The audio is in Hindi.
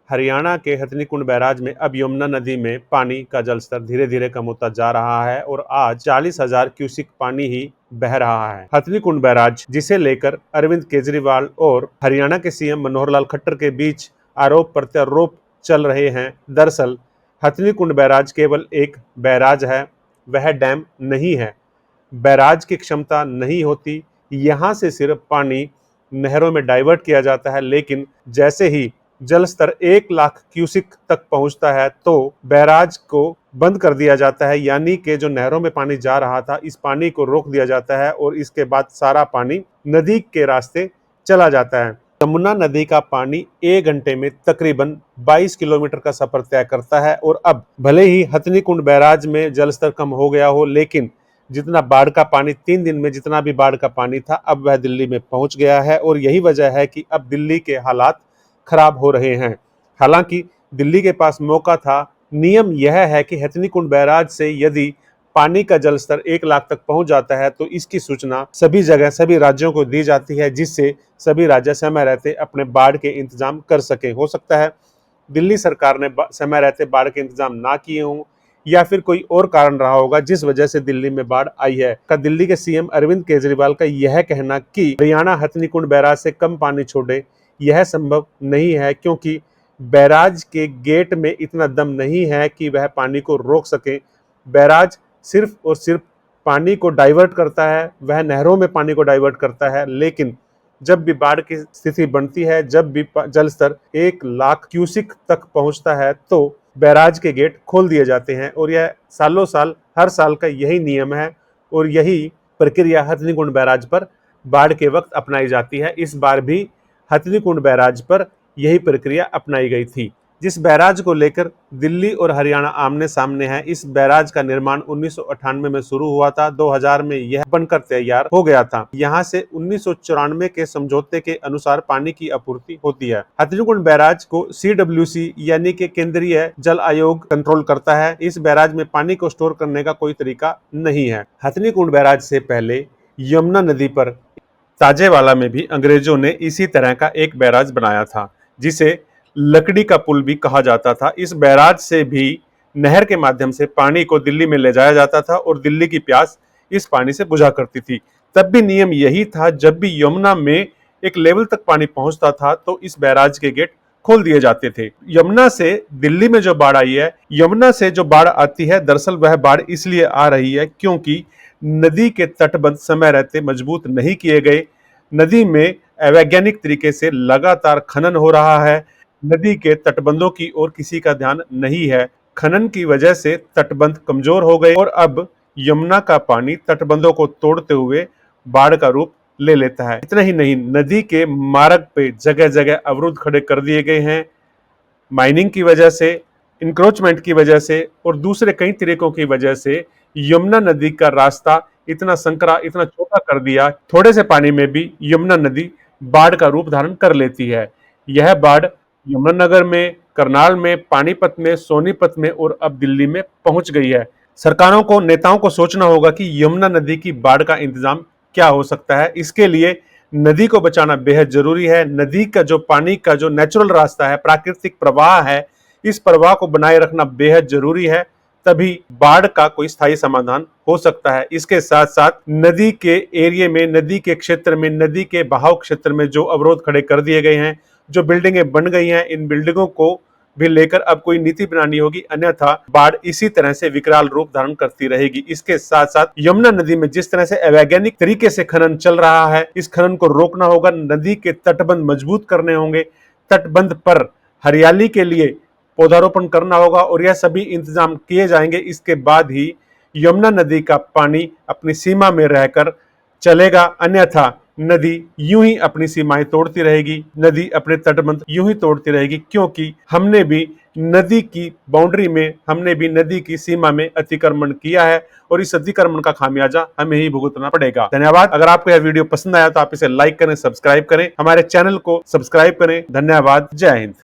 हरियाणा के हथनीकुंड बैराज में अब यमुना नदी में पानी का जलस्तर धीरे धीरे कम होता जा रहा है और आज 40,000 क्यूसिक पानी ही बह रहा है। हथनीकुंड बैराज, जिसे लेकर अरविंद केजरीवाल और हरियाणा के सीएम मनोहर लाल खट्टर के बीच आरोप प्रत्यारोप चल रहे हैं। दरअसल हथनीकुंड बैराज केवल एक बैराज है, वह डैम नहीं है। बैराज की क्षमता नहीं होती, यहाँ से सिर्फ पानी नहरों में डाइवर्ट किया जाता है, लेकिन जैसे ही जल स्तर 1 लाख क्यूसिक तक पहुंचता है तो बैराज को बंद कर दिया जाता है, यानी कि जो नहरों में पानी जा रहा था इस पानी को रोक दिया जाता है और इसके बाद सारा पानी नदी के रास्ते चला जाता है। यमुना नदी का पानी 1 घंटे में तकरीबन 22 किलोमीटर का सफर तय करता है और अब भले ही हथनीकुंड बैराज में जलस्तर कम हो गया हो, लेकिन जितना बाढ़ का पानी 3 दिन में जितना भी बाढ़ का पानी था अब वह दिल्ली में पहुंच गया है और यही वजह है कि अब दिल्ली के हालात खराब हो रहे हैं। हालांकि दिल्ली के पास मौका था। नियम यह है कि हथनीकुंड बैराज से यदि पानी का जलस्तर 1 लाख तक पहुंच जाता है तो इसकी सूचना सभी जगह सभी राज्यों को दी जाती है, जिससे सभी राज्य समय रहते अपने बाढ़ के इंतजाम कर सकें। हो सकता है दिल्ली सरकार ने समय रहते बाढ़ के इंतजाम ना किए हों या फिर कोई और कारण रहा होगा जिस वजह से दिल्ली में बाढ़ आई है। का दिल्ली के सीएम अरविंद केजरीवाल का यह कहना कि हरियाणा हथनीकुंड बैराज से कम पानी छोड़े, यह संभव नहीं है, क्योंकि बैराज के गेट में इतना दम नहीं है कि वह पानी को रोक सके। बैराज सिर्फ और सिर्फ पानी को डाइवर्ट करता है, वह नहरों में पानी को डाइवर्ट करता है, लेकिन जब भी बाढ़ की स्थिति बनती है, जब भी जल स्तर 1 लाख क्यूसिक तक पहुंचता है तो बैराज के गेट खोल दिए जाते हैं और यह सालों साल हर साल का यही नियम है और यही प्रक्रिया हथनीकुंड बैराज पर बाढ़ के वक्त अपनाई जाती है। इस बार भी हथनीकुंड बैराज पर यही प्रक्रिया अपनाई गई थी। जिस बैराज को लेकर दिल्ली और हरियाणा आमने सामने है, इस बैराज का निर्माण 1998 में शुरू हुआ था। 2000 में यह बनकर तैयार हो गया था। यहाँ से 1994 के समझौते के अनुसार पानी की आपूर्ति होती है। हथनीकुंड बैराज को CWC यानी कि केंद्रीय जल आयोग कंट्रोल करता है। इस बैराज में पानी को स्टोर करने का कोई तरीका नहीं है। हथनीकुंड बैराज से पहले यमुना नदी पर ताजेवाला में भी अंग्रेजों ने इसी तरह का एक बैराज बनाया था, जिसे लकड़ी का पुल भी कहा जाता था। इस बैराज से भी नहर के माध्यम से पानी को दिल्ली में ले जाया जाता था और दिल्ली की प्यास इस पानी से बुझा करती थी। तब भी नियम यही था, जब भी यमुना में एक लेवल तक पानी पहुंचता था तो इस बैराज के गेट खोल दिए जाते थे। यमुना से दिल्ली में जो बाढ़ आई है, यमुना से जो बाढ़ आती है, दरअसल वह बाढ़ इसलिए आ रही है क्योंकि नदी के तटबंध समय रहते मजबूत नहीं किए गए। नदी में अवैज्ञानिक तरीके से लगातार खनन हो रहा है। नदी के तटबंधों की ओर किसी का ध्यान नहीं है। खनन की वजह से तटबंध कमजोर हो गए और अब यमुना का पानी तटबंधों को तोड़ते हुए बाढ़ का रूप ले लेता है। इतना ही नहीं, नदी के मार्ग पे जगह जगह अवरुद्ध खड़े कर दिए गए हैं। माइनिंग की वजह से, इंक्रोचमेंट की वजह से और दूसरे कई तरीकों की वजह से यमुना नदी का रास्ता इतना संकरा, इतना छोटा कर दिया, थोड़े से पानी में भी यमुना नदी बाढ़ का रूप धारण कर लेती है। यह बाढ़ यमुनानगर में, करनाल में, पानीपत में, सोनीपत में और अब दिल्ली में पहुंच गई है। सरकारों को, नेताओं को सोचना होगा कि यमुना नदी की बाढ़ का इंतजाम क्या हो सकता है। इसके लिए नदी को बचाना बेहद जरूरी है। नदी का जो पानी का जो नेचुरल रास्ता है, प्राकृतिक प्रवाह है, इस प्रवाह को बनाए रखना बेहद जरूरी है, तभी बाढ़ का कोई स्थायी समाधान हो सकता है। इसके साथ साथ नदी के एरिया में, नदी के क्षेत्र में, नदी के बहाव क्षेत्र में जो अवरोध खड़े कर दिए गए हैं, जो बिल्डिंगें बन गई हैं, इन बिल्डिंगों को भी लेकर अब कोई नीति बनानी होगी, अन्यथा बाढ़ इसी तरह से विकराल रूप धारण करती रहेगी। इसके साथ साथ यमुना नदी में जिस तरह से अवैज्ञानिक तरीके से खनन चल रहा है, इस खनन को रोकना होगा। नदी के तटबंध मजबूत करने होंगे, तटबंध पर हरियाली के लिए पौधारोपण करना होगा और यह सभी इंतजाम किए जाएंगे। इसके बाद ही यमुना नदी का पानी अपनी सीमा में रहकर चलेगा, अन्यथा नदी यूं ही अपनी सीमाएं तोड़ती रहेगी, नदी अपने तटबंध यूं ही तोड़ती रहेगी, क्योंकि हमने भी नदी की बाउंड्री में, हमने भी नदी की सीमा में अतिक्रमण किया है और इस अतिक्रमण का खामियाजा हमें ही भुगतना पड़ेगा। धन्यवाद। अगर आपको यह वीडियो पसंद आया तो आप इसे लाइक करें, सब्सक्राइब करें, हमारे चैनल को सब्सक्राइब करें। धन्यवाद। जय हिंद।